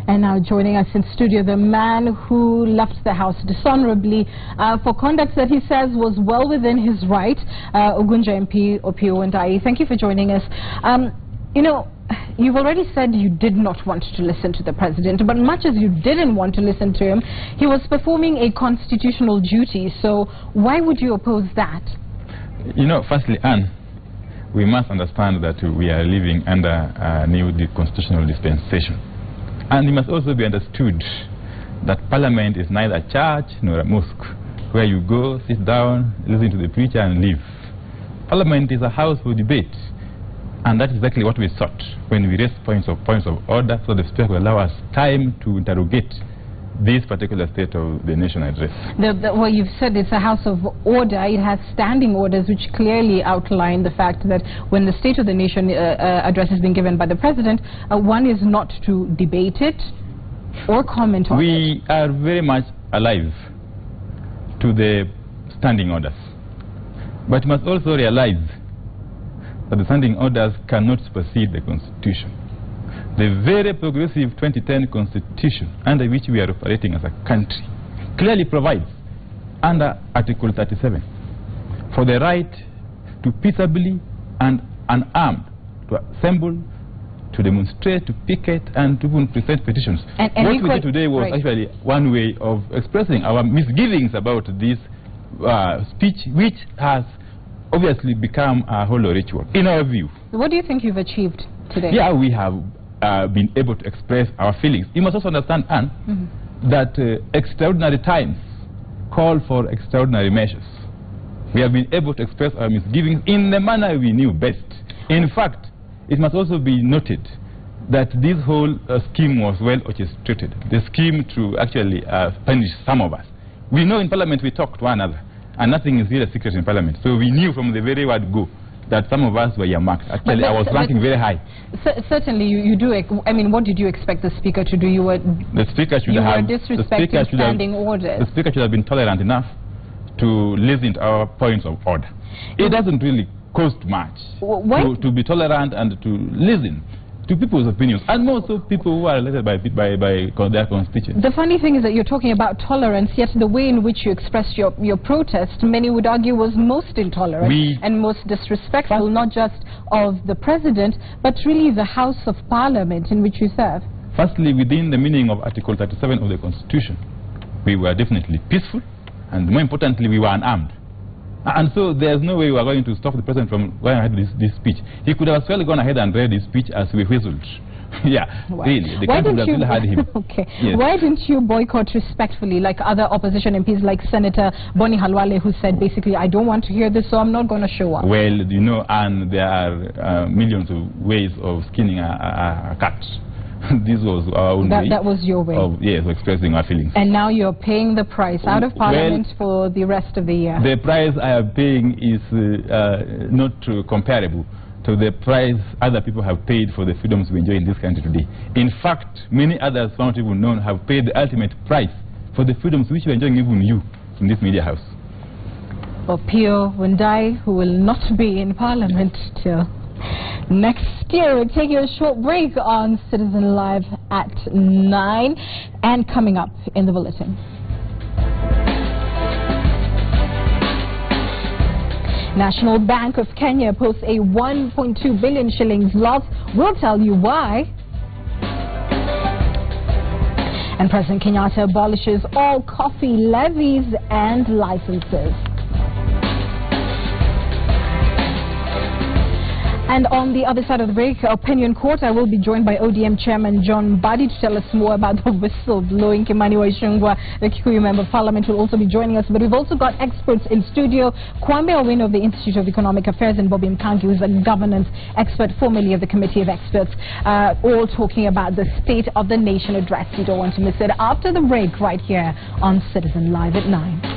And now joining us in studio, the man who left the House dishonorably for conduct that he says was well within his right, Ugunja MP Opiyo Wandayi. Thank you for joining us. You know, you've already said you did not want to listen to the president, but much as you didn't want to listen to him, he was performing a constitutional duty. So why would you oppose that? You know, firstly, Anne, we must understand that we are living under a new constitutional dispensation. And it must also be understood that Parliament is neither a church nor a mosque, where you go, sit down, listen to the preacher and leave. Parliament is a house for debate. And that is exactly what we sought when we raised points of order, so the Speaker will allow us time to interrogate this particular state of the nation address. Well, you've said it's a house of order. It has standing orders which clearly outline the fact that when the State of the Nation address is being given by the President, one is not to debate it or comment on it. We are very much alive to the standing orders. But you must also realize that the standing orders cannot supersede the Constitution. The very progressive 2010 Constitution, under which we are operating as a country, clearly provides, under Article 37, for the right to peaceably and unarmed to assemble, to demonstrate, to picket, and to even present petitions. And what we did today was actually one way of expressing our misgivings about this speech, which has obviously become a hollow ritual, in our view. What do you think you've achieved today? Yeah, we have been able to express our feelings. You must also understand, Anne, that extraordinary times call for extraordinary measures. We have been able to express our misgivings in the manner we knew best. In fact, it must also be noted that this whole scheme was well orchestrated. The scheme to actually punish some of us. We know in Parliament we talk to one another, and nothing is really a secret in Parliament. So we knew from the very word go that some of us were earmarked. Actually, I was ranking very high. Certainly, you do. I mean, what did you expect the Speaker to do? The Speaker should have disrespecting standing orders. The Speaker should have been tolerant enough to listen to our points of order. It doesn't really cost much to be tolerant and to listen to people's opinions, and also people who are elected by their constituents. The funny thing is that you're talking about tolerance, yet the way in which you expressed your protest, many would argue, was most intolerant and most disrespectful, not just of the President, but really the House of Parliament in which you serve. Firstly, within the meaning of Article 37 of the Constitution, we were definitely peaceful, and more importantly, we were unarmed. And so there's no way we are going to stop the President from going ahead with this speech. He could have well gone ahead and read his speech as we whistled. Yeah, really. The country would have still had him. Okay. Yes. Why didn't you boycott respectfully, like other opposition MPs, like Senator Boni Halwale, who said basically, I don't want to hear this, so I'm not going to show up? Well, you know, and there are millions of ways of skinning a cat. This was our own way. That was your way. Yes, expressing our feelings. And now you're paying the price out of Parliament for the rest of the year. The price I am paying is not comparable to the price other people have paid for the freedoms we enjoy in this country today. In fact, many others not even known have paid the ultimate price for the freedoms which we are enjoying, even you, in this media house. Opiyo Wandayi, who will not be in Parliament till next year. We're taking a short break on Citizen Live at 9, and coming up in the bulletin. National Bank of Kenya posts a 1.2 billion shillings loss. We'll tell you why. And President Kenyatta abolishes all coffee levies and licenses. And on the other side of the break, Opinion Court, I will be joined by ODM Chairman John Mbadi to tell us more about the whistle-blowing. Kimani Waishungwa, the Kikuyu Member of Parliament, will also be joining us. But we've also got experts in studio. Kwame Owino of the Institute of Economic Affairs and Bobby Mkangi, who is a governance expert, formerly of the Committee of Experts, all talking about the State of the Nation address. You don't want to miss it after the break right here on Citizen Live at 9.